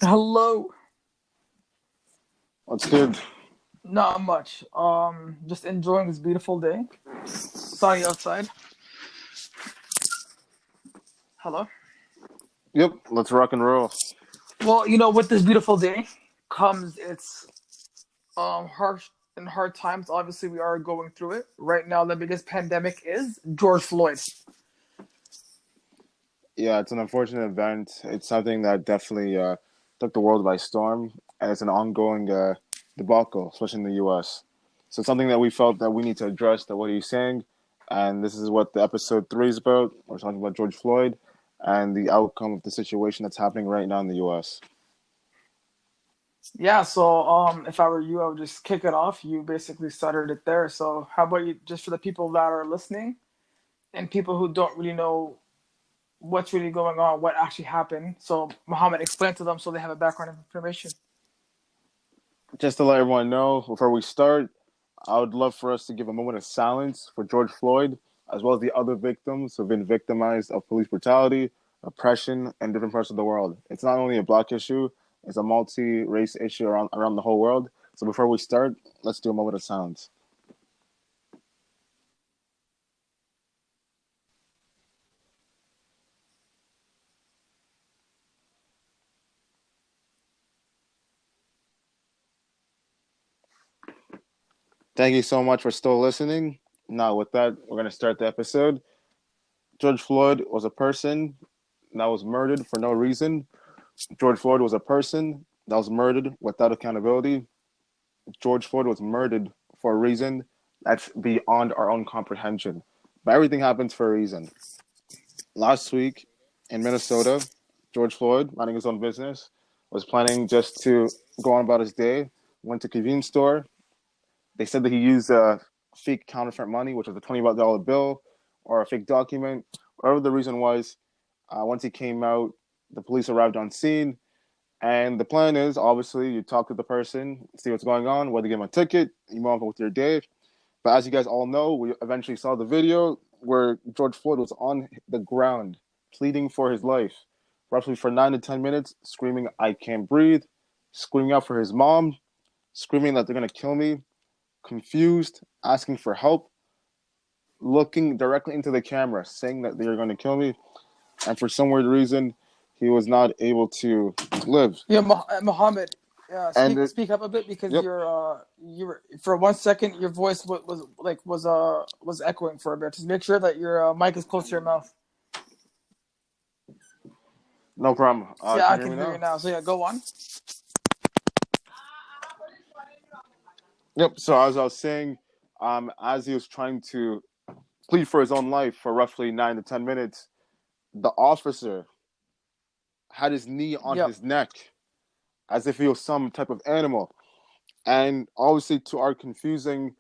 Hello. What's good? Not much. Just enjoying this beautiful day. Sunny outside. Hello. Yep, let's rock and roll. Well, with this beautiful day comes its harsh and hard times. Obviously, we are going through it right now. The biggest pandemic is George Floyd. Yeah, it's an unfortunate event. It's something that definitely took the world by storm, and it's an ongoing debacle, especially in the U.S. So it's something that we felt that we need to address. That what he's saying, and this is what the episode 3 is about. We're talking about George Floyd and the outcome of the situation that's happening right now in the U.S. Yeah. So, if I were you, I would just kick it off. You basically started it there. So, how about you, just for the people that are listening and people who don't really know what's really going on, what actually happened. So Muhammad, explain to them so they have a background information. Just to let everyone know, before we start, I would love for us to give a moment of silence for George Floyd, as well as the other victims who've been victimized of police brutality, oppression, in different parts of the world. It's not only a black issue, it's a multi-race issue around the whole world. So before we start, let's do a moment of silence. Thank you so much for still listening. Now, with that, we're going to start the episode. George Floyd was a person that was murdered for no reason. George Floyd was a person that was murdered without accountability. George Floyd was murdered for a reason that's beyond our own comprehension. But everything happens for a reason. Last week in Minnesota, George Floyd, minding his own business, was planning just to go on about his day, went to a convenience store. They said that he used fake counterfeit money, which was a $20 bill or a fake document. Whatever the reason was, once he came out, the police arrived on scene. And the plan is, obviously, you talk to the person, see what's going on, whether you give them a ticket, you move on with your day. But as you guys all know, we eventually saw the video where George Floyd was on the ground, pleading for his life, roughly for 9 to 10 minutes, screaming, "I can't breathe," screaming out for his mom, screaming that they're going to kill me, confused, asking for help, looking directly into the camera, saying that they're going to kill me. And for some weird reason, he was not able to live. Yeah, Muhammad, And speak up a bit because yep, you were for 1 second your voice was echoing for a bit. Just make sure that your mic is close to your mouth. no problem. Yeah, Can I you hear can me hear you now? now. So yeah, go on. Yep. So as I was saying, as he was trying to plead for his own life for roughly 9 to 10 minutes, the officer had his knee on Yep. his neck as if he was some type of animal. And obviously, to our confusing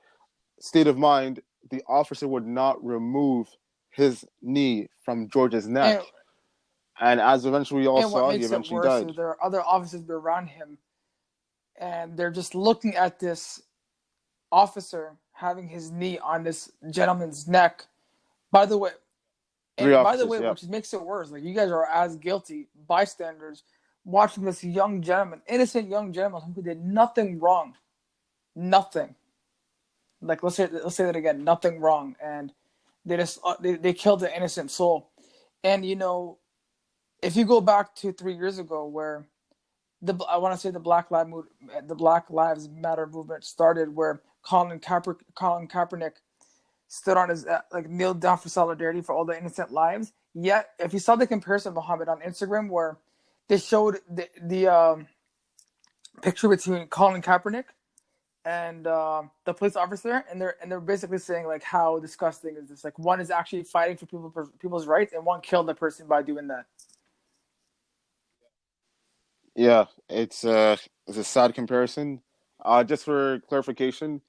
state of mind, the officer would not remove his knee from George's neck. And And as eventually we all and what saw, he makes it eventually worse died. is there are other officers around him, and they're just looking at this officer having his knee on this gentleman's neck. By the way, Three And by the officers, way, yeah. which makes it worse, like you guys are as guilty bystanders watching this young gentleman, innocent young gentleman who did nothing wrong, nothing. Like let's say that again, nothing wrong, and they killed an innocent soul. And if you go back to 3 years ago, where I want to say the Black Lives Matter movement started, where Colin Kaepernick stood on his like kneeled down for solidarity for all the innocent lives. Yet, if you saw the comparison, Mohammed, on Instagram, where they showed the picture between Colin Kaepernick and the police officer, and they're basically saying like how disgusting is this? Like one is actually fighting for people's rights, and one killed the person by doing that. Yeah, it's a sad comparison. Just for clarification,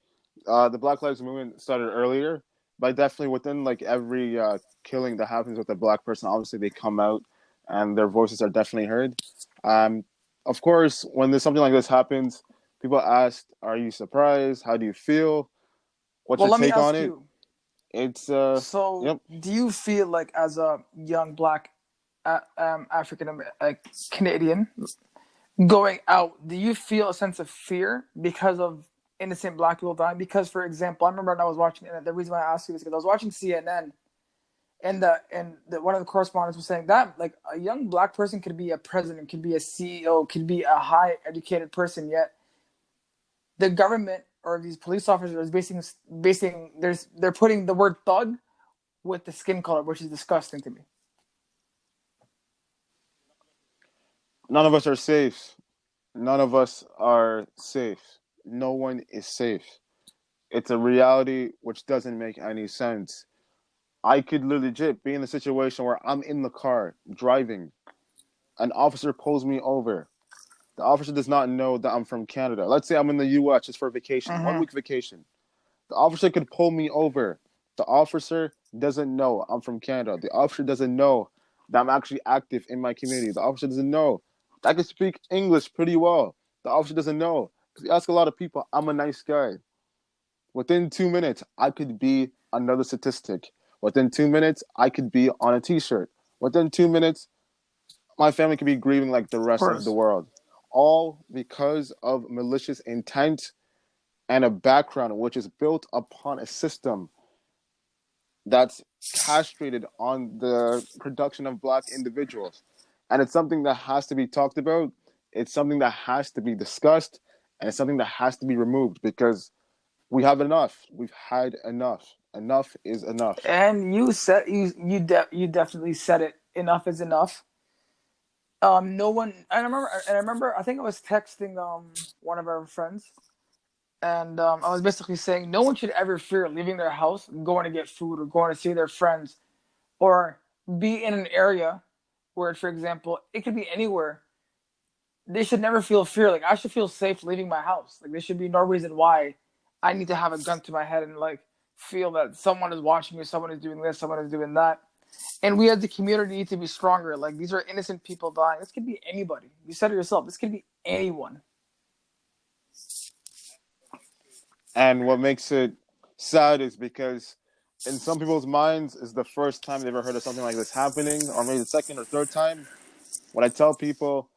the Black Lives Movement started earlier, but definitely within like every killing that happens with a black person, obviously they come out and their voices are definitely heard. Um, of course, when there's something like this happens, people ask, "Are you surprised? How do you feel? What's Well, your let me take on ask it?" you. It's So, yep. do you feel like as a young black African Canadian, going out, do you feel a sense of fear because of innocent black people dying? Because, for example, I remember when I was watching, and the reason why I asked you is because I was watching CNN, and one of the correspondents was saying that like a young black person could be a president, could be a CEO, could be a high educated person, yet the government or these police officers basing they're putting the word thug with the skin color, which is disgusting to me. None of us are safe. None of us are safe. No one is safe. It's a reality which doesn't make any sense. I could legit be in a situation where I'm in the car driving. An officer pulls me over. The officer does not know that I'm from Canada. Let's say I'm in the US just for a vacation, one Mm-hmm. week vacation. The officer could pull me over. The officer doesn't know I'm from Canada. The officer doesn't know that I'm actually active in my community. The officer doesn't know that I can speak English pretty well. The officer doesn't know. Because you ask a lot of people, I'm a nice guy. Within 2 minutes, I could be another statistic. Within 2 minutes, I could be on a t-shirt. Within 2 minutes, my family could be grieving like the Of rest of the course. world. All because of malicious intent and a background which is built upon a system that's castrated on the production of black individuals. And it's something that has to be talked about. It's something that has to be discussed. And it's something that has to be removed because we have enough. We've had enough. Enough is enough. And you definitely said it. Enough is enough. No one. I think I was texting one of our friends, and I was basically saying no one should ever fear leaving their house, going to get food, or going to see their friends, or be in an area where, for example, it could be anywhere. They should never feel fear. Like I should feel safe leaving my house. Like there should be no reason why I need to have a gun to my head and like feel that someone is watching me, someone is doing this, someone is doing that. And we as the community need to be stronger. Like these are innocent people dying. This could be anybody. You said it yourself. This could be anyone. And what makes it sad is because in some people's minds is the first time they've ever heard of something like this happening, or maybe the second or third time. When I tell people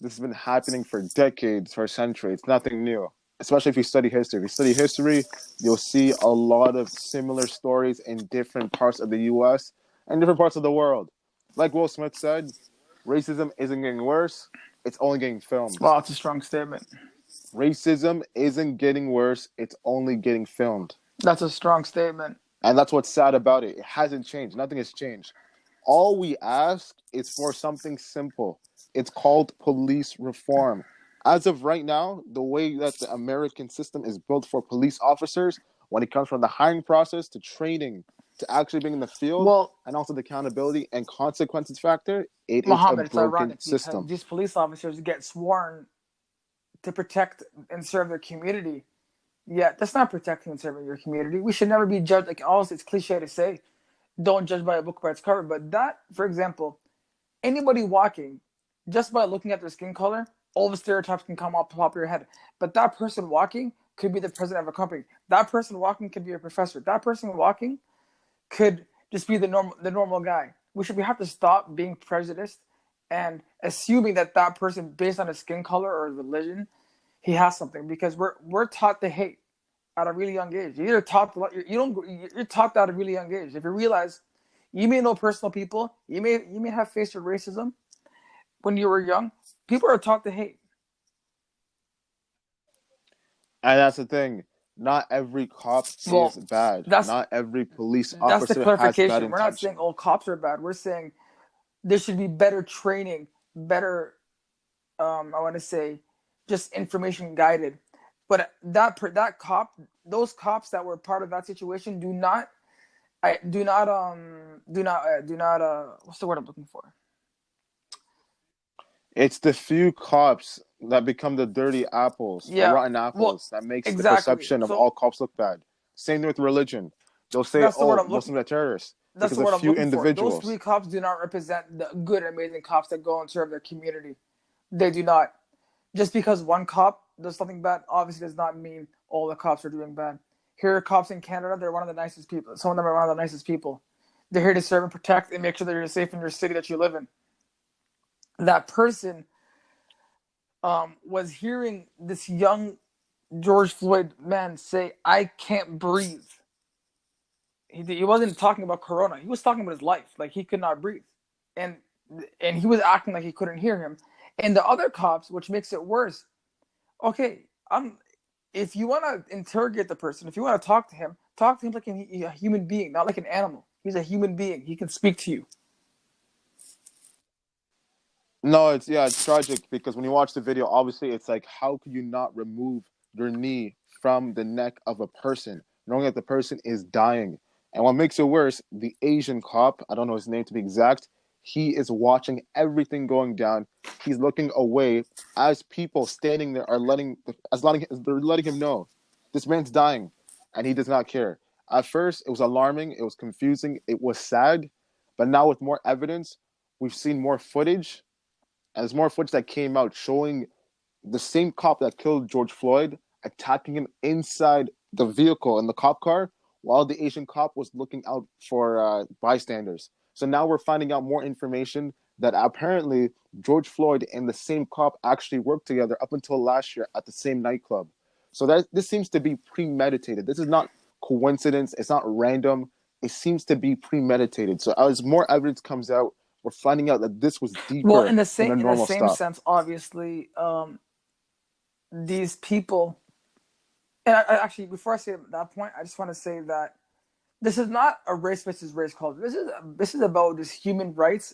this has been happening for decades, for centuries, it's nothing new. Especially if you study history. If you study history, you'll see a lot of similar stories in different parts of the US and different parts of the world. Like Will Smith said, racism isn't getting worse, it's only getting filmed. Wow, it's a strong statement. Racism isn't getting worse, it's only getting filmed. That's a strong statement. And that's what's sad about it. It hasn't changed. Nothing has changed. All we ask is for something simple. It's called police reform. As of right now, the way that the American system is built for police officers, when it comes from the hiring process to training to actually being in the field, Well, and also the accountability and consequences factor, it is a Muhammad, it's broken ironic because system. these police officers get sworn to protect and serve their community. Yet that's not protecting and serving your community. We should never be judged. Like always, it's cliche to say, don't judge by a book by its cover. But that, for example, anybody walking, just by looking at their skin color, all the stereotypes can come up pop your head. But that person walking could be the president of a company. That person walking could be a professor. That person walking could just be the normal guy. We have to stop being prejudiced and assuming that that person, based on his skin color or religion, he has something because we're taught to hate at a really young age. You're taught you're taught at a really young age. If you realize you may know personal people, you may have faced racism when you were young. People are taught to hate. And that's the thing. Not every cop is Well, bad. that's Not every police that's the officer has bad clarification. We're not saying intention. all cops are bad. We're saying there should be better training, better I want to say just information guided. But that cop, those cops that were part of that situation do not what's the word I'm looking for? It's the few cops that become the dirty apples, the Yeah. rotten Well, apples, that makes the exactly. perception of So all cops look bad. Same thing with religion. They'll say, that's the word oh, I'm looking Muslims are terrorists that's because the a word I'm few looking for. Those individuals. three cops do not represent the good amazing cops that go and serve their community. They do not. Just because one cop does something bad obviously does not mean all the cops are doing bad. Here are cops in Canada, they're one of the nicest people. Some of them are one of the nicest people. They're here to serve and protect and make sure that you're safe in your city that you live in. That person was hearing this young George Floyd man say, "I can't breathe." He wasn't talking about Corona. He was talking about his life. Like he could not breathe, and and he was acting like he couldn't hear him. And the other cops, which makes it worse. Okay, if you want to interrogate the person, if you want to talk to him like a human being, not like an animal. He's a human being. He can speak to you. No, it's tragic because when you watch the video, obviously it's like how could you not remove your knee from the neck of a person, knowing that the person is dying? And what makes it worse, the Asian cop, I don't know his name to be exact, he is watching everything going down. He's looking away as people standing there are they're letting him know this man's dying, and he does not care. At first, it was alarming, it was confusing, it was sad, but now with more evidence, we've seen more footage and there's more footage that came out showing the same cop that killed George Floyd attacking him inside the vehicle in the cop car while the Asian cop was looking out for bystanders. So now we're finding out more information that apparently George Floyd and the same cop actually worked together up until last year at the same nightclub. So that this seems to be premeditated. This is not coincidence. It's not random. It seems to be premeditated. So as more evidence comes out, we're finding out that this was Well, deeper than the in the normal same stuff. sense, obviously, these people. And I actually, before I say that point, I just want to say that this is not a race versus race culture. This is about just human rights.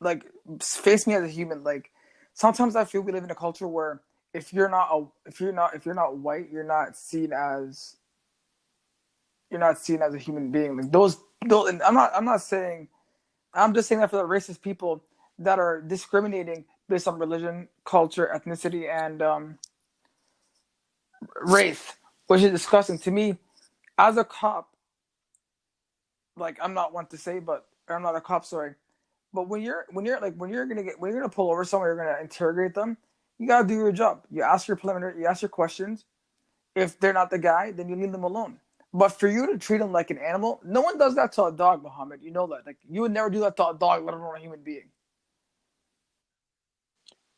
Like, face me as a human. Like, sometimes I feel we live in a culture where if you're not white, you're not seen as a human being. Like those. And I'm not saying. I'm just saying that for the racist people that are discriminating based on religion, culture, ethnicity, and race, which is disgusting to me. As a cop, like I'm not one to say, but I'm not a cop. Sorry, but when you're gonna pull over someone, you're gonna interrogate them. You gotta do your job. You ask your questions. If they're not the guy, then you leave them alone. But for you to treat them like an animal, no one does that to a dog, Mohammed. You know that. Like you would never do that to a dog, let alone a human being.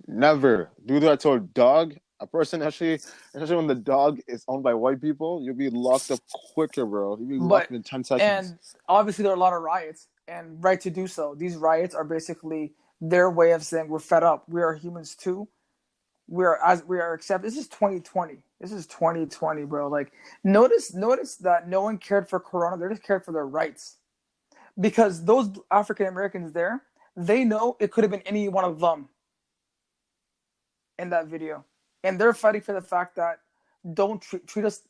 Never do that to a dog. A person actually, especially when the dog is owned by white people, you'll be locked up quicker, bro. You'll be locked But up in 10 seconds. and obviously there are a lot of riots, and right to do so. These riots are basically their way of saying we're fed up. We are humans too. We are accept. This is 2020. This is 2020, bro. Like notice that no one cared for Corona. They just cared for their rights because those African Americans there, they know it could have been any one of them in that video, and they're fighting for the fact that don't treat us.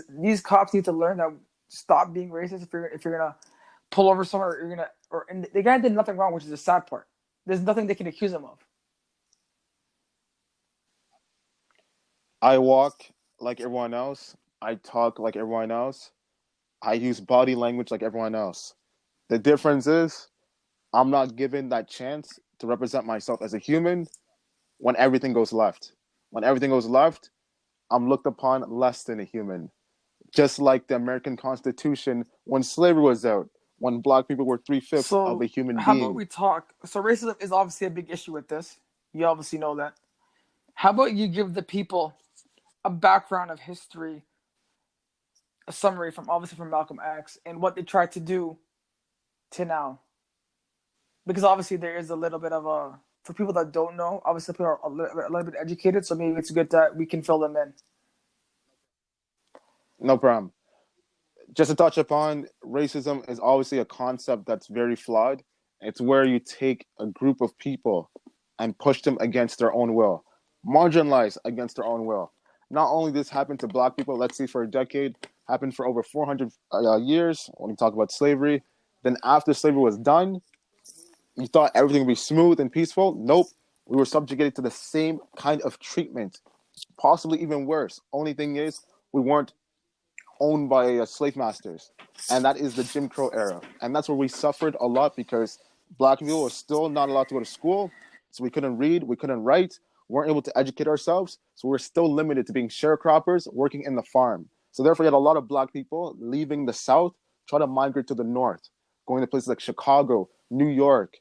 These cops need to learn that stop being racist if you're gonna pull over someone or you're gonna or and the guy did nothing wrong, which is the sad part. There's nothing they can accuse him of. I walk like everyone else. I talk like everyone else. I use body language like everyone else. The difference is I'm not given that chance to represent myself as a human when everything goes left. When everything goes left, I'm looked upon less than a human. Just like the American Constitution when slavery was out, when black people were three-fifths of a So human how about being. we talk? So racism is obviously a big issue with this. You obviously know that. How about you give the people a background of history, a summary from obviously from Malcolm X and what they tried to do to now? Because obviously there is a little bit of a for people that don't know. Obviously, people are a little bit educated, so maybe it's good that we can fill them in. No problem. Just to touch upon, racism is obviously a concept that's very flawed. It's where you take a group of people and push them against their own will, marginalized against their own will. Not only this happened to black people, let's see, for a decade, happened for over 400 years when you talk about slavery. Then after slavery was done, you thought everything would be smooth and peaceful. Nope. We were subjugated to the same kind of treatment, possibly even worse. Only thing is, we weren't owned by slave masters, and that is the Jim Crow era, and that's where we suffered a lot because black people were still not allowed to go to school, so we couldn't read, we couldn't write, weren't able to educate ourselves, so we're still limited to being sharecroppers working in the farm. So therefore, you had a lot of black people leaving the South, trying to migrate to the North, going to places like Chicago, New York,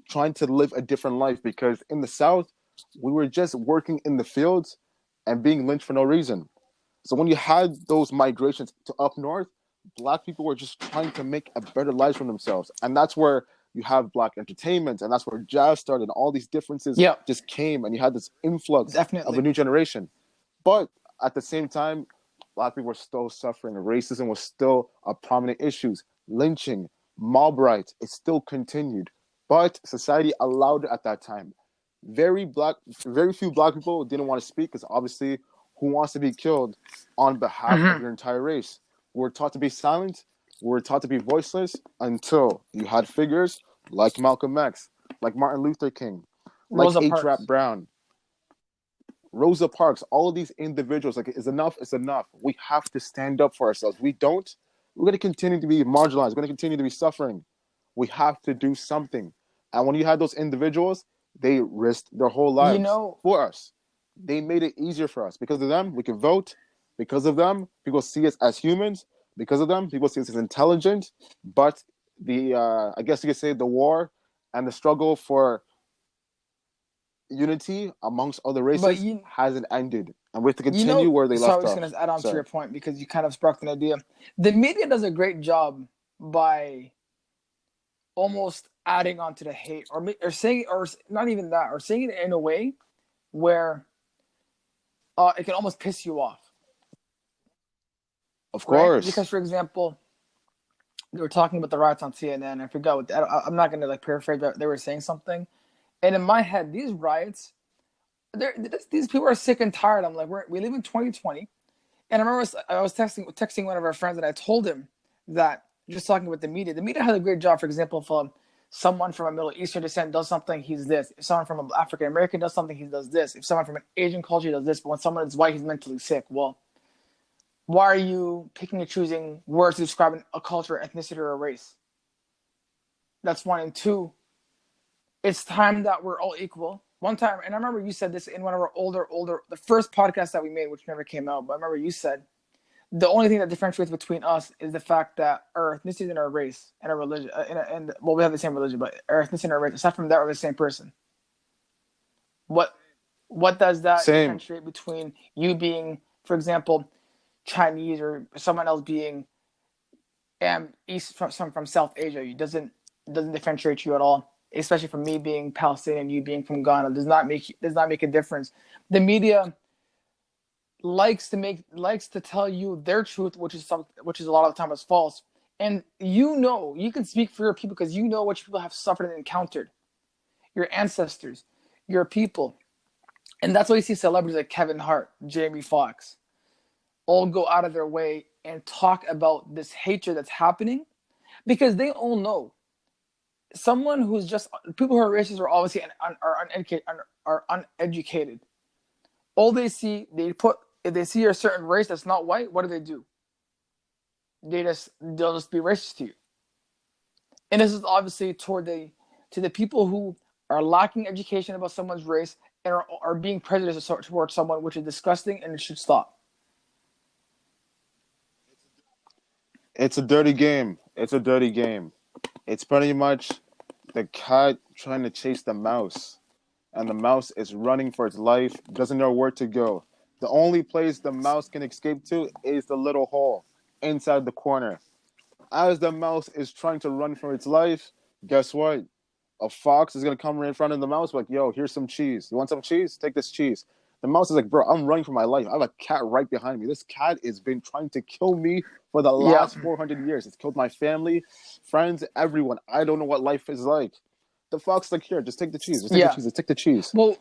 trying to live a different life because in the South We were just working in the fields and being lynched for no reason. So when you had those migrations to up north, black people were just trying to make a better life for themselves. And that's where you have black entertainment, and that's where jazz started, and all these differences Yeah, just came, and you had this influx of a definitely. new generation. But at the same time, black people were still suffering. Racism was still a prominent issue. Lynching, mob rights, it still continued. But society allowed it at that time. Very few black people didn't want to speak because obviously, who wants to be killed on behalf of Mm-hmm. your entire race? We're taught to be silent. We're taught to be voiceless until you had figures like Malcolm X, like Martin Luther King, like Rosa H. Rap Parks. Brown, Rosa Parks, all of these individuals, like, is enough, it's enough. We have to stand up for ourselves. We don't, we're going to continue to be marginalized. We're going to continue to be suffering. We have to do something. And when you had those individuals, they risked their whole You lives know, for us. They made it easier for us. Because of them, we can vote. Because of them, people see us as humans. Because of them, people see us as intelligent. But I guess you could say the war and the struggle for unity amongst other but races you hasn't ended, and we have to you continue know. where they So I left was off. going to add on to Sorry. your point because you kind of sparked an idea. The media does a great job by almost adding on to the hate, or saying, or not even that, or saying it in a way where it can almost piss you off, Of right? course. Because, for example, they were talking about the riots on CNN. I forgot what I'm not going to like paraphrase, but they were saying something, and in my head, these riots, these people are sick and tired. I'm like, we live in 2020, and I remember I was texting one of our friends, and I told him that just talking with the media. The media has a great job. For example, if someone from a Middle Eastern descent does something, he's this. If someone from an African American does something, he does this. If someone from an Asian culture does this, but when someone is white, he's mentally sick. Well, why are you picking and choosing words to describe a culture, ethnicity, or a race? That's one. And two, it's time that we're all equal. One time, and I remember you said this in one of our the first podcast that we made, which never came out, but I remember you said the only thing that differentiates between us is the fact that our ethnicity and our race and our religion, well, we have the same religion, but our ethnicity and our race, aside from that, we're the same person. What what does that Same. differentiate between you being, for example, Chinese or someone else being East from South Asia? It doesn't differentiate you at all. Especially from me being Palestinian, you being from Ghana, does not make a difference. The media likes to tell you their truth, which is a lot of the time is false. And you can speak for your people because you know what your people have suffered and encountered, your ancestors, your people, and that's why you see celebrities like Kevin Hart, Jamie Foxx, all go out of their way and talk about this hatred that's happening because they all know someone who's just people who are racist are obviously uneducated. All they see, if they see a certain race that's not white, what do? They'll just be racist to you. And this is obviously to the people who are lacking education about someone's race and are being prejudiced towards someone, which is disgusting and it should stop. It's a dirty game. It's a dirty game. It's pretty much the cat trying to chase the mouse, and the mouse is running for its life, doesn't know where to go. The only place the mouse can escape to is the little hole inside the corner. As the mouse is trying to run for its life, guess what? A fox is gonna come right in front of the mouse, like, yo, here's some cheese. You want some cheese? Take this cheese. The mouse is like, bro, I'm running for my life. I have a cat right behind me. This cat has been trying to kill me for the Yeah, last 400 years. It's killed my family, friends, everyone. I don't know what life is like. The fox is like, here, just take the cheese. Just take the yeah. cheese. Just take the cheese. Well,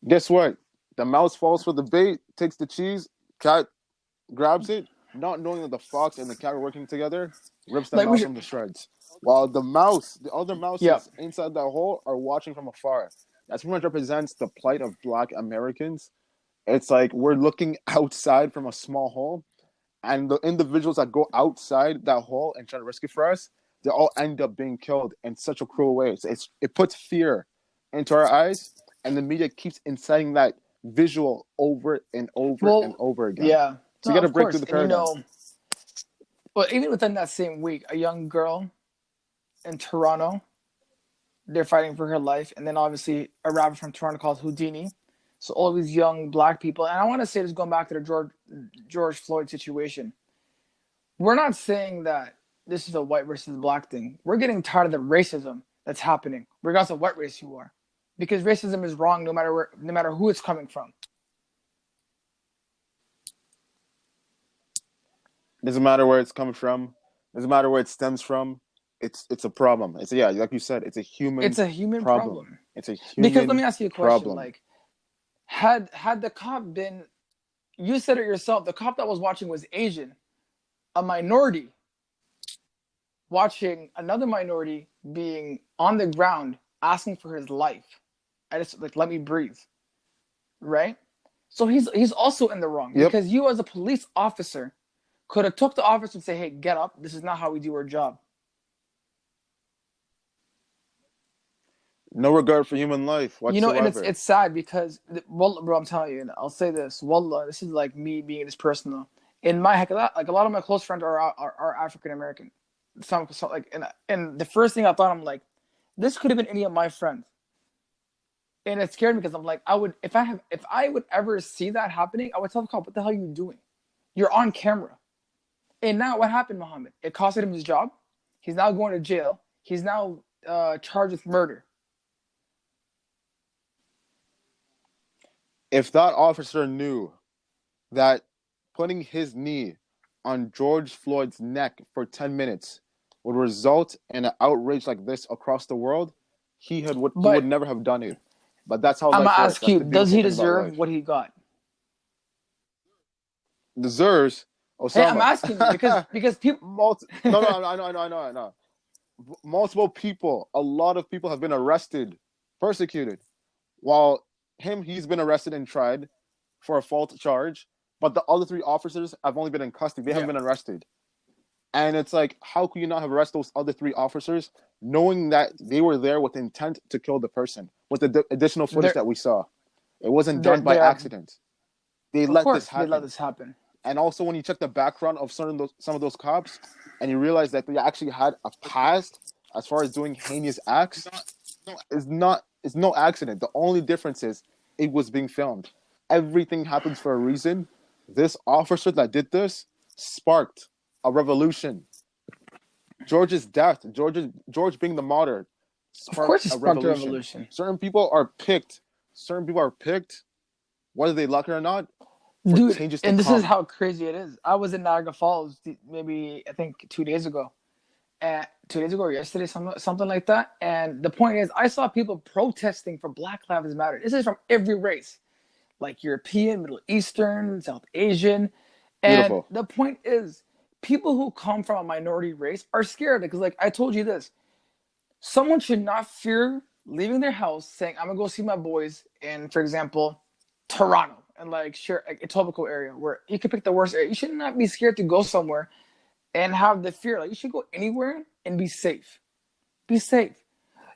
Guess what? The mouse falls for the bait, takes the cheese, cat grabs it, not knowing that the fox and the cat are working together, rips the like we mouse should. from the shreds. While the other Yeah, mouses inside that hole are watching from afar. That pretty much represents the plight of Black Americans. It's like we're looking outside from a small hole, and the individuals that go outside that hole and try to rescue for us, they all end up being killed in such a cruel way. It puts fear into our eyes, and the media keeps inciting that visual over and over and well, over again. yeah. So No, you got to of break through course. the And paradigm. well, even within that same week, a young girl in Toronto they're fighting for her life, and then obviously a rapper from Toronto called Houdini. So all these young black people, and I want to say this going back to the George Floyd situation. We're not saying that this is a white versus black thing. We're getting tired of the racism that's happening, regardless of what race you are, because racism is wrong no matter who it's coming from. Doesn't matter where it's coming from. Doesn't matter where it stems from. It's a problem. It's yeah, like you said, it's a human It's a human problem. problem. It's a Because let human me ask you a question: problem. like, had the cop been, you said it yourself, the cop that was watching was Asian, a minority watching another minority being on the ground asking for his life. I just like let me breathe, right? So he's also in the wrong Yep. because you as a police officer could have took the officer and say, "Hey, get up. This is not how we do our job." No regard for human life You know, and whatsoever. it's sad because, well, bro, I'm telling you, and I'll say this, wallah, this is like me being this personal. In my heck, like a lot of my close friends are African American. Some like, and the first thing I thought, I'm like, this could have been any of my friends, and it scared me because I'm like, if I would ever see that happening, I would tell the cop, "What the hell are you doing? You're on camera." And now what happened, Mohammed? It costed him his job. He's now going to jail. He's now charged with murder. If that officer knew that putting his knee on George Floyd's neck for 10 minutes would result in an outrage like this across the world, he would But never have done it. But that's how I'm life gonna works. ask That's you: the does beautiful he thing about deserve life. what he got? Deserves Hey, I'm Osama. asking you because people. No, no, I know. Multiple people, a lot of people have been arrested, persecuted, while he's been arrested and tried for a false charge, but the other three officers have only been in custody. They haven't Yeah, been arrested. And it's like, how could you not have arrested those other three officers, knowing that they were there with intent to kill the person? With the additional footage they're that we saw, it wasn't they're done by they're accident. They of let this course they let happen. this happen. And also, when you check the background of some of those cops, and you realize that they actually had a past as far as doing heinous acts, it's no accident. The only difference is it was being filmed. Everything happens for a reason. This officer that did this sparked a revolution. George's death, George being the martyr, Of course, sparked it a sparked a revolution. revolution, Certain people are picked. Certain people are picked, whether they like it or not, for dude. changes to And this is come. how crazy it is. I was in Niagara Falls maybe I think 2 days ago, and 2 days ago or yesterday, something like that. And the point is, I saw people protesting for Black Lives Matter. This is from every race, like European, Middle Eastern, South Asian. And Beautiful. the point is, people who come from a minority race are scared because, like I told you this, someone should not fear leaving their house saying, "I'm gonna go see my boys in, for example, Toronto and like share a Etobicoke area where you can pick the worst area." You should not be scared to go somewhere and have the fear. Like you should go anywhere and be safe. Be safe.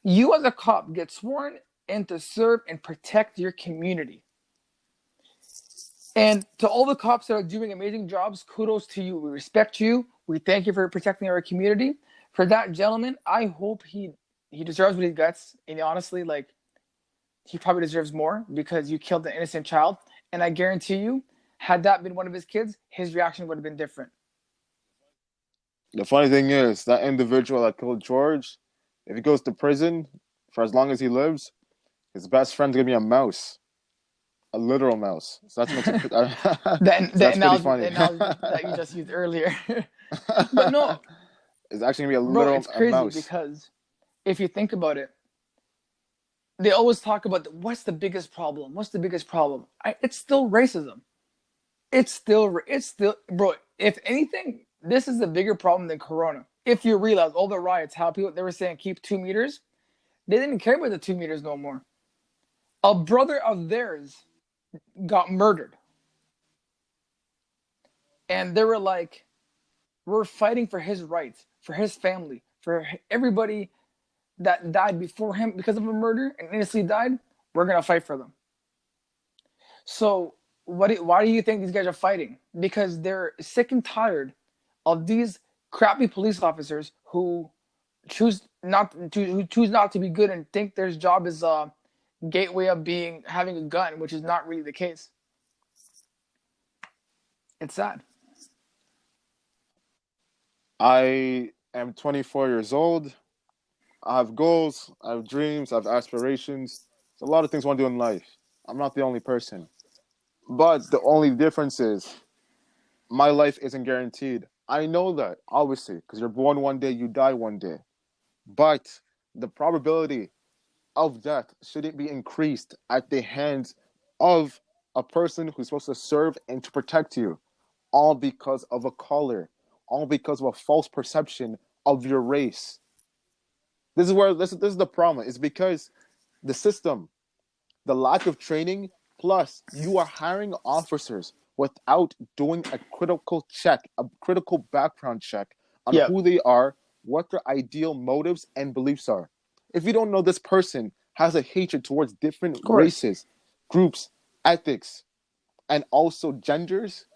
You as a cop get sworn in to serve and protect your community. And to all the cops that are doing amazing jobs, kudos to you. We respect you. We thank you for protecting our community. For that gentleman, I hope he deserves what he gets. And honestly, like he probably deserves more because you killed an innocent child. And I guarantee you, had that been one of his kids, his reaction would have been different. The funny thing is, that individual that killed George, if he goes to prison for as long as he lives, his best friend's gonna be a mouse, a literal mouse. So that makes it. So The that's pretty analogy, funny. that you just used earlier. But no, It's actually gonna be a bro, literal it's a crazy mouse. because if you think about it, they always talk about what's the biggest problem? What's the biggest problem? It's still racism. It's still, bro. If anything, this is a bigger problem than Corona. If you realize all the riots, how people they were saying keep 2 meters, they didn't care about the 2 meters no more. A brother of theirs got murdered, and they were like, "We're fighting for his rights, for his family, for everybody that died before him because of a murder and innocently died. We're gonna fight for them." So why do you think these guys are fighting? Because they're sick and tired of these crappy police officers who choose who choose not to be good and think their job is a gateway of having a gun, which is not really the case. It's sad. I am 24 years old. I have goals, I have dreams, I have aspirations. There's a lot of things I want to do in life. I'm not the only person. But the only difference is my life isn't guaranteed. I know that, obviously, because you're born one day, you die one day. But the probability of death shouldn't be increased at the hands of a person who's supposed to serve and to protect you, all because of a color, all because of a false perception of your race. This is the problem. It's because the system, the lack of training, plus you are hiring officers without doing a critical check, a critical background check on Yeah, who they are, what their ideal motives and beliefs are. If you don't know this person has a hatred towards different of course. races, groups, ethics, and also genders,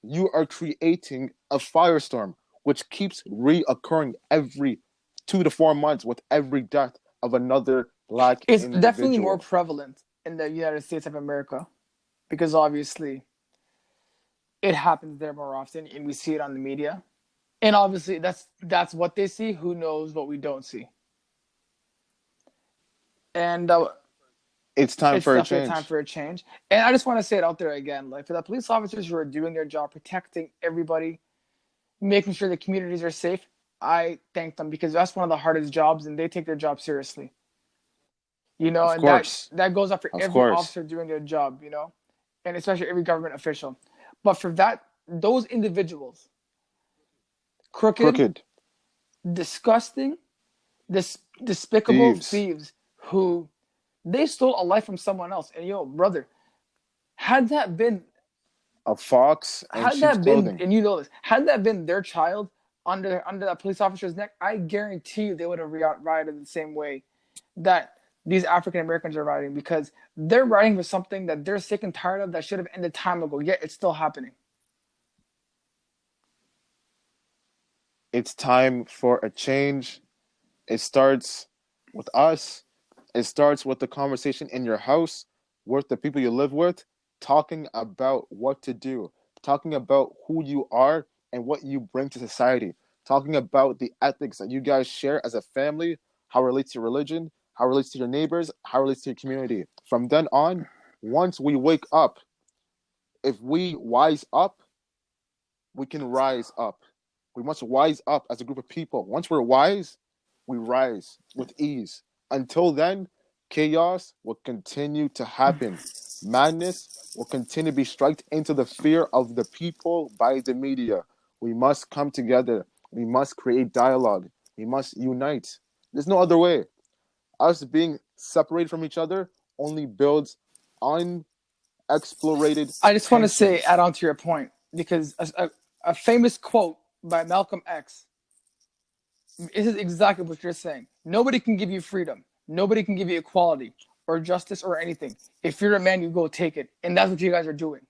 you are creating a firestorm which keeps reoccurring every 2 to 4 months with every death of another black It's definitely more individual. prevalent in the United States of America because obviously it happens there more often, and we see it on the media. And obviously, that's what they see. Who knows what we don't see? And It's time it's for a definitely time change. for a change. And I just want to say it out there again, like for the police officers who are doing their job, protecting everybody, making sure the communities are safe. I thank them because that's one of the hardest jobs, and they take their job seriously. Of And that course. that goes up for Of every course. officer doing their job. And especially every government official. But for that, those individuals, crooked, Crooked. disgusting, despicable Thieves. thieves who they stole a life from someone else. And brother, had that been A fox in had sheep's that been clothing. and you know this, had that been their child under that police officer's neck, I guarantee you they would have rioted the same way that these African Americans are rioting because they're rioting for something that they're sick and tired of that should have ended time ago. Yet it's still happening. It's time for a change. It starts with us. It starts with the conversation in your house, with the people you live with, talking about what to do, talking about who you are and what you bring to society, talking about the ethics that you guys share as a family, how it relates to religion, how it relates to your neighbors, how it relates to your community. From then on, once we wake up, if we wise up, we can rise up. We must wise up as a group of people. Once we're wise, we rise with ease. Until then, chaos will continue to happen. Madness will continue to be struck into the fear of the people by the media. We must come together. We must create dialogue. We must unite. There's no other way. Us being separated from each other only builds unexplorated I just want to say, tensions. add on to your point, because a famous quote by Malcolm X, this is exactly what you're saying. Nobody can give you freedom. Nobody can give you equality or justice or anything. If you're a man, you go take it. And that's what you guys are doing.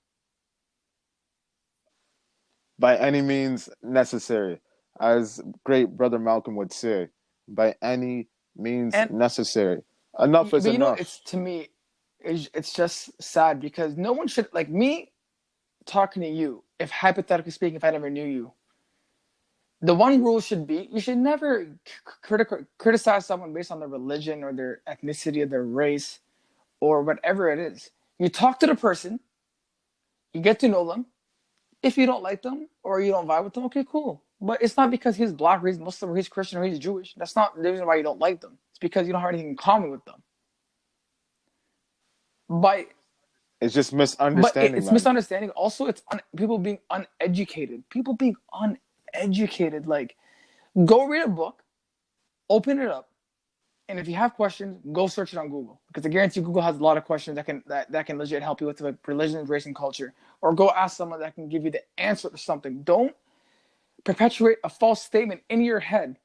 By any means necessary, as great brother Malcolm would say, by any means And necessary. Enough is but enough. it's to me, it's just sad because no one should like me talking to you. If hypothetically speaking, if I never knew you, the one rule should be you should never criticize someone based on their religion or their ethnicity or their race or whatever it is. You talk to the person, you get to know them. If you don't like them or you don't vibe with them, okay, cool. But it's not because he's black or he's Muslim or he's Christian or he's Jewish. That's not the reason why you don't like them. It's because you don't have anything in common with them. By It's just but misunderstanding, it's man. misunderstanding. Also, it's people being uneducated. People being uneducated. Like, go read a book, open it up, and if you have questions, go search it on Google because I guarantee Google has a lot of questions that can legit help you with like religion, race, and culture. Or go ask someone that can give you the answer to something. Don't perpetuate a false statement in your head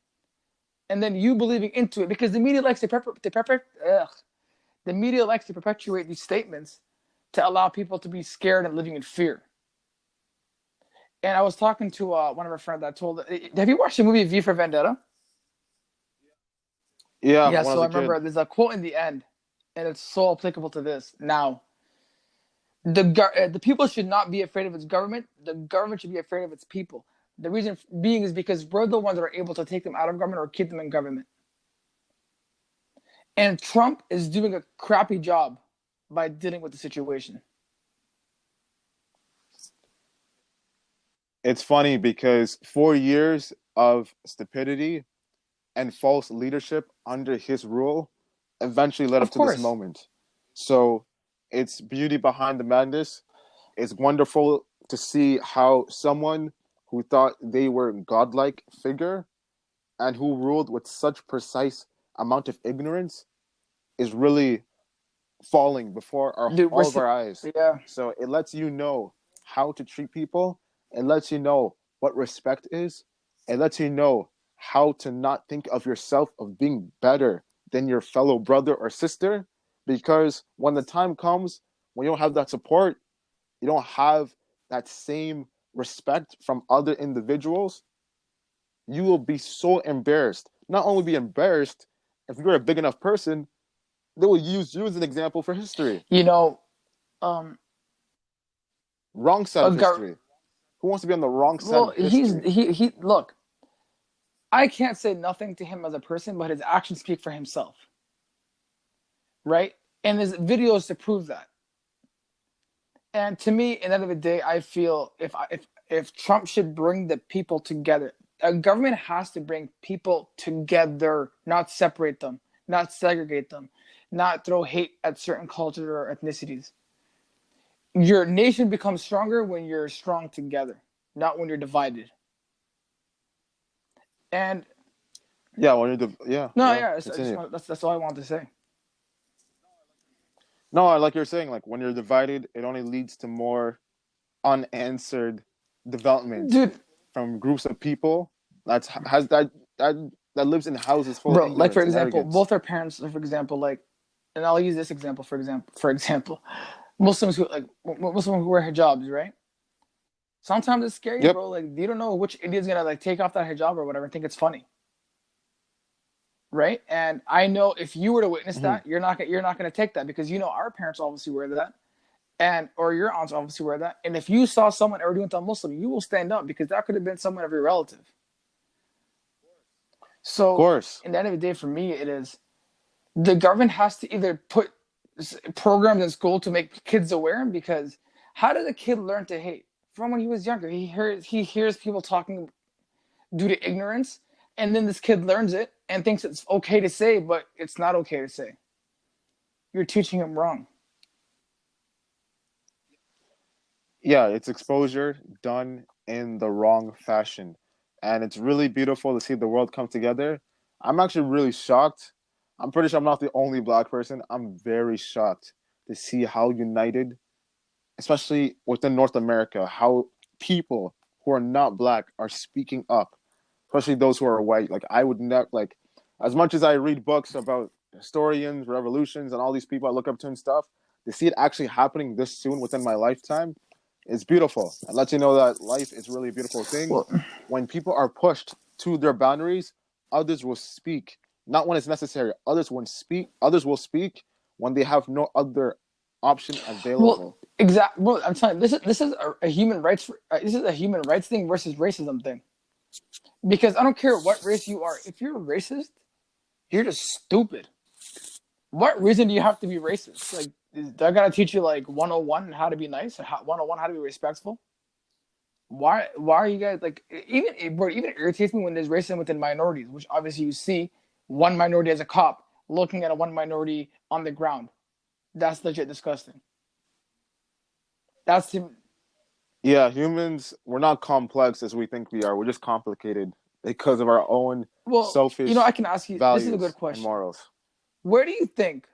and then you believing into it because the media likes the media likes to perpetuate these statements to allow people to be scared and living in fear. And I was talking to one of our friends that told. Have you watched the movie V for Vendetta? Yeah, Yeah, when I so was I a kid. remember there's a quote in the end, and it's so applicable to this. Now, the people should not be afraid of its government. The government should be afraid of its people. The reason being is because we're the ones that are able to take them out of government or keep them in government. And Trump is doing a crappy job by dealing with the situation. It's funny because 4 years of stupidity and false leadership under his rule eventually led Of up to this course. moment. So it's beauty behind the madness. It's wonderful to see how someone who thought they were godlike figure and who ruled with such precise amount of ignorance is really falling before Dude, all of our eyes. yeah. So it lets you know how to treat people. It lets you know what respect is. It lets you know how to not think of yourself of being better than your fellow brother or sister. Because when the time comes, when you don't have that support, you don't have that same respect from other individuals, you will be so embarrassed. Not only be embarrassed, if you're a big enough person, they will use you as an example for history. You know, um, Wrong side a of gar- history. Who wants to be on the wrong side well, of history? he look. I can't say nothing to him as a person, but his actions speak for himself, right? And his videos to prove that. And to me, at the end of the day, I feel if Trump should bring the people together, a government has to bring people together, not separate them, not segregate them, not throw hate at certain cultures or ethnicities. Your nation becomes stronger when you're strong together, not when you're divided. And Yeah, when you're yeah, no, yeah. yeah, I just Continue. that's all I wanted to say. No, I like you're saying, like when you're divided, it only leads to more unanswered development Dude, from groups of people that's has that that lives in houses full of bro, like for ignorance and example, arrogance. both our parents, for example, like, and I'll use this example for example, Muslims who like Muslims who wear hijabs, right? Sometimes it's scary, Yep. bro. Like you don't know which Indian's gonna like take off that hijab or whatever and think it's funny, right? And I know if you were to witness Mm-hmm. that, you're not gonna take that because you know our parents obviously wear that, and or your aunts obviously wear that. And if you saw someone ever doing to a Muslim, you will stand up because that could have been someone of your relative. Of So, course. in the end of the day, for me, it is the government has to either put programs in school to make kids aware because how does a kid learn to hate from when he was younger? He hears people talking due to ignorance, and then this kid learns it and thinks it's okay to say, but it's not okay to say. You're teaching him wrong. Yeah, it's exposure done in the wrong fashion. And it's really beautiful to see the world come together. I'm actually really shocked. I'm pretty sure I'm not the only black person. I'm very shocked to see how united, especially within North America, how people who are not black are speaking up, especially those who are white. Like I would never like as much as I read books about historians, revolutions, and all these people I look up to and stuff, to see it actually happening this soon within my lifetime is beautiful. It lets you know that life is really a beautiful thing. Well, When people are pushed to their boundaries, others will speak. Not when it's necessary. Others will speak when they have no other option well, available. exactly. Well, I'm telling you, this is a human rights. This is a human rights thing versus racism thing. Because I don't care what race you are. If you're racist, you're just stupid. What reason do you have to be racist? Like, they're gonna teach you like 101 how to be nice or 101 how to be respectful. Why are you guys like even irritates me when there's racism within minorities, which obviously you see one minority as a cop looking at a one minority on the ground. That's legit disgusting. That's him. Yeah, humans, we're not complex as we think we are. We're just complicated because of our own Well, selfish I can ask you. This is a good values and question. morals. Where do you think?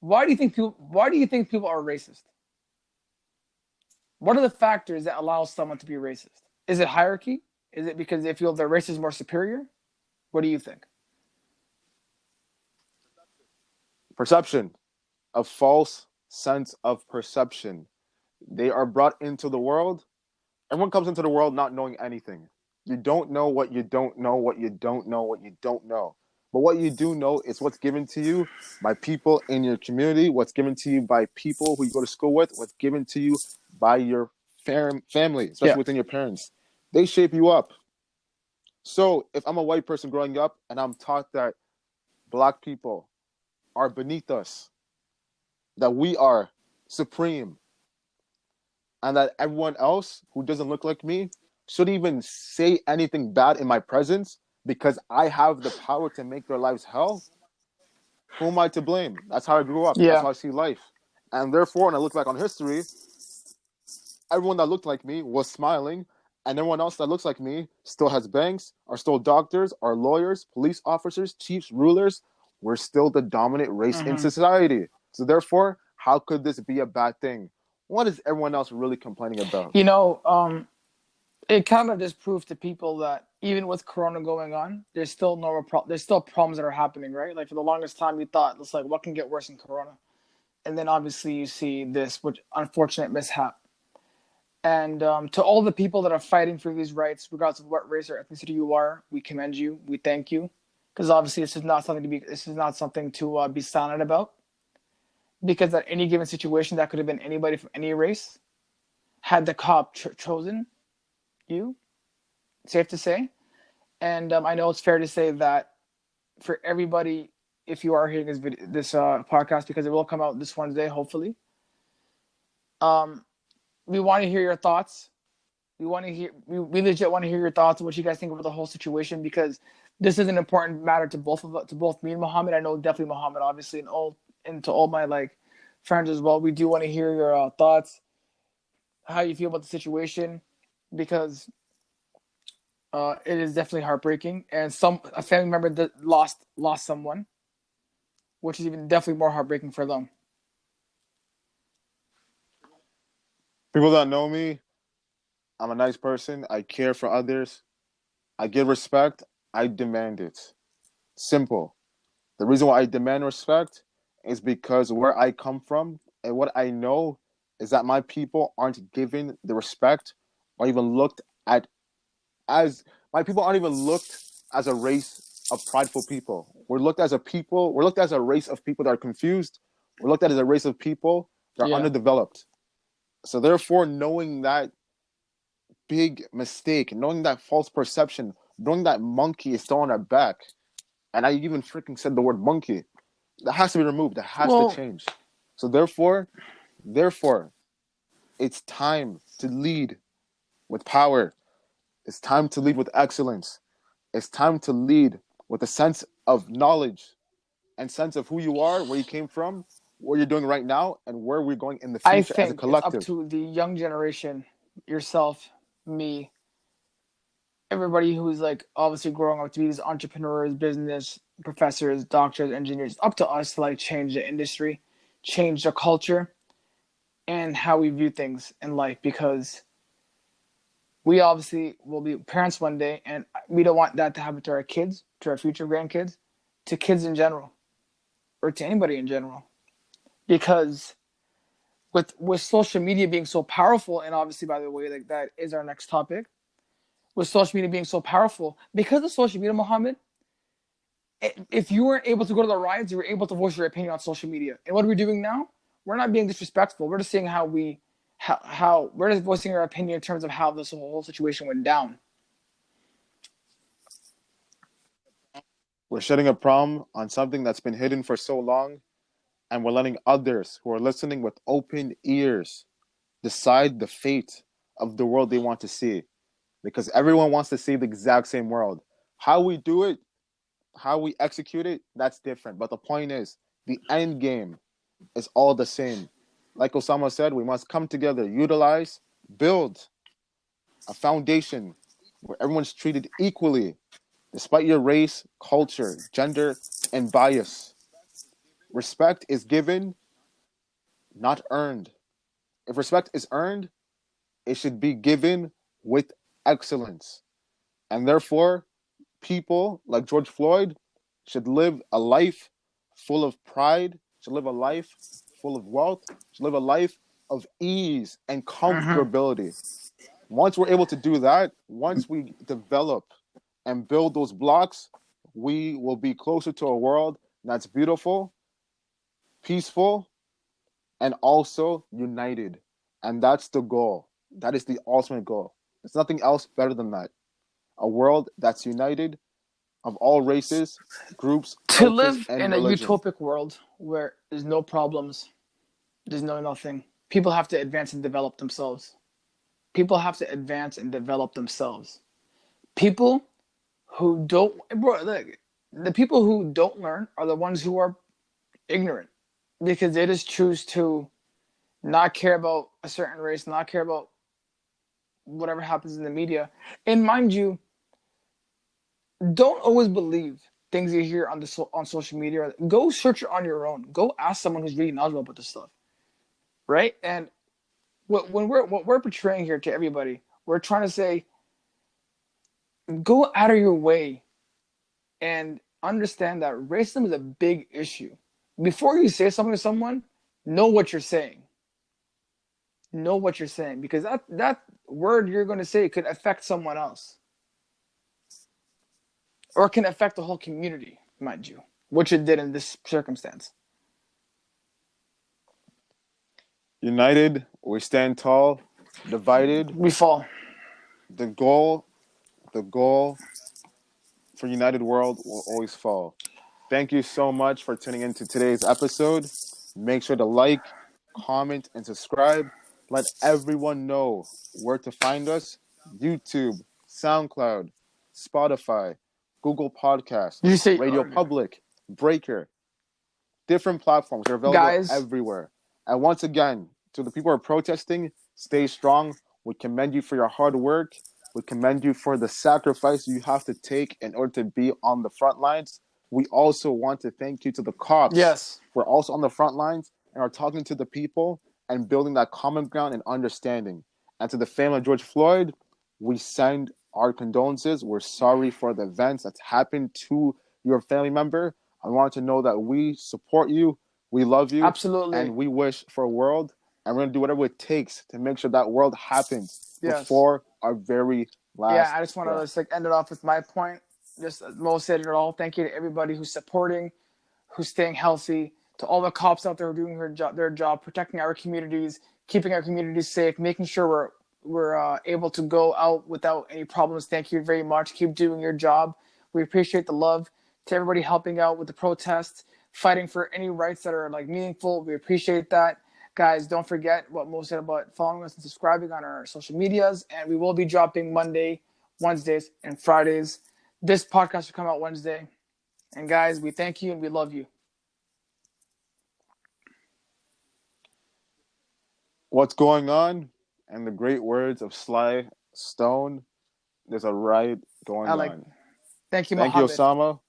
Why do you think people? Why do you think people are racist? What are the factors that allow someone to be racist? Is it hierarchy? Is it because they feel their race is more superior? What do you think? Perception, a false sense of perception. They are brought into the world. Everyone comes into the world not knowing anything. You don't know what you don't know, what you don't know, what you don't know. But what you do know is what's given to you by people in your community, what's given to you by people who you go to school with, what's given to you by your family, Yeah. especially within your parents. They shape you up. So if I'm a white person growing up and I'm taught that black people are beneath us, that we are supreme, and that everyone else who doesn't look like me shouldn't even say anything bad in my presence because I have the power to make their lives hell, who am I to blame? That's how I grew up. That's Yeah. how I see life. And therefore, when I look back on history, everyone that looked like me was smiling, and everyone else that looks like me still has banks, are still doctors, are lawyers, police officers, chiefs, rulers. We're still the dominant race in Mm-hmm. society. So therefore, how could this be a bad thing? What is everyone else really complaining about? You know, it kind of just proves to people that even with Corona going on, there's still there's still problems that are happening, right? Like for the longest time, you thought it's like what can get worse than Corona, and then obviously you see this, which unfortunate mishap. And to all the people that are fighting for these rights, regardless of what race or ethnicity you are, we commend you. We thank you, because obviously this is not something to be. This is not something to be silent about. Because at any given situation, that could have been anybody from any race. Had the cop chosen you, safe to say. And I know it's fair to say that for everybody, if you are hearing this podcast, because it will come out this Wednesday, hopefully, um, we want to hear your thoughts. We legit want to hear your thoughts on what you guys think about the whole situation, because this is an important matter to both of us, to both me and Mohammed. I know definitely Mohammed, obviously, and to all my like friends as well. We do want to hear your thoughts, how you feel about the situation, because it is definitely heartbreaking, and a family member that lost someone, which is even definitely more heartbreaking for them. People that know me, I'm a nice person. I care for others. I give respect. I demand it. Simple. The reason why I demand respect is because where I come from and what I know is that my people aren't given the respect or even looked at as my people aren't even looked as a race of prideful people. We're looked as a people, we're looked as a race of people that are confused. We're looked at as a race of people that are Yeah, underdeveloped. So therefore, knowing that big mistake, knowing that false perception, knowing that monkey is still on our back, and I even freaking said the word monkey, that has to be removed. That has to well, change. So therefore, it's time to lead with power. It's time to lead with excellence. It's time to lead with a sense of knowledge and sense of who you are, where you came from, what you're doing right now, and where we're going in the I future as a think it's up collective. to the young generation, yourself, me, everybody who's like obviously growing up to be these entrepreneurs, business professors, doctors, engineers. It's up to us to like change the industry, change the culture, and how we view things in life, because we obviously will be parents one day, and we don't want that to happen to our kids, to our future grandkids, to kids in general, or to anybody in general. Because with social media being so powerful, and obviously, by the way, like that is our next topic. With social media being so powerful, because of social media, Mohammed, if you weren't able to go to the riots, you were able to voice your opinion on social media. And what are we doing now? We're not being disrespectful. We're just saying how we're just voicing our opinion in terms of how this whole situation went down. We're shedding a problem on something that's been hidden for so long, and we're letting others who are listening with open ears decide the fate of the world they want to see. Because everyone wants to see the exact same world. How we do it, how we execute it, that's different. But the point is, the end game is all the same. Like Osama said, we must come together, utilize, build a foundation where everyone's treated equally, despite your race, culture, gender, and bias. Respect is given, not earned. If respect is earned, it should be given with excellence. And therefore, people like George Floyd should live a life full of pride, should live a life full of wealth, should live a life of ease and Mm-hmm. comfortability. Once we're able to do that, once we develop and build those blocks, we will be closer to a world that's beautiful, peaceful, and also united. And that's the goal. That is the ultimate goal. There's nothing else better than that. A world that's united of all races, groups, To cultures, live and in a religion. utopic world where there's no problems, there's no nothing. People have to advance and develop themselves. People have to advance and develop themselves. People who don't, bro, look, the people who don't learn are the ones who are ignorant because they just choose to not care about a certain race, not care about whatever happens in the media. And mind you, don't always believe things you hear on on social media. Go search it on your own. Go ask someone who's really knowledgeable about this stuff, right? And what we're portraying here to everybody, we're trying to say, go out of your way and understand that racism is a big issue. Before you say something to someone, know what you're saying. Know what you're saying because that word you're going to say could affect someone else or it can affect the whole community, mind you, which it did in this circumstance. United, we stand tall. Divided, We fall. the goal, the goal for United World will always fall. Thank you so much for tuning into today's episode. Make sure to like, comment, and subscribe. Let everyone know where to find us. YouTube, SoundCloud, Spotify, Google Podcasts, You say, Radio Public, Breaker. Different platforms are available guys, everywhere. And once again, to the people who are protesting, stay strong. We commend you for your hard work. We commend you for the sacrifice you have to take in order to be on the front lines. We also want to thank you to the cops. yes, We're also on the front lines and are talking to the people and building that common ground and understanding. And to the family of George Floyd, we send our condolences. We're sorry for the events that's happened to your family member. I want to know that we support you, we love you, absolutely, and we wish for a world, and we're going to do whatever it takes to make sure that world happens yes. before our very Yeah, last I just want to breath. just like end it off with my point. Just Mo said it all. Thank you to everybody who's supporting, who's staying healthy, to all the cops out there who are doing their job, protecting our communities, keeping our communities safe, making sure we're able to go out without any problems. Thank you very much. Keep doing your job. We appreciate the love to everybody helping out with the protests, fighting for any rights that are like meaningful. We appreciate that. Guys, don't forget what Mo said about following us and subscribing on our social medias. And we will be dropping Monday, Wednesdays, and Fridays. This podcast will come out Wednesday. And guys, we thank you and we love you. What's going on? And the great words of Sly Stone, there's a riot going I like. on. Thank you, Thank you, Mohammed. Osama.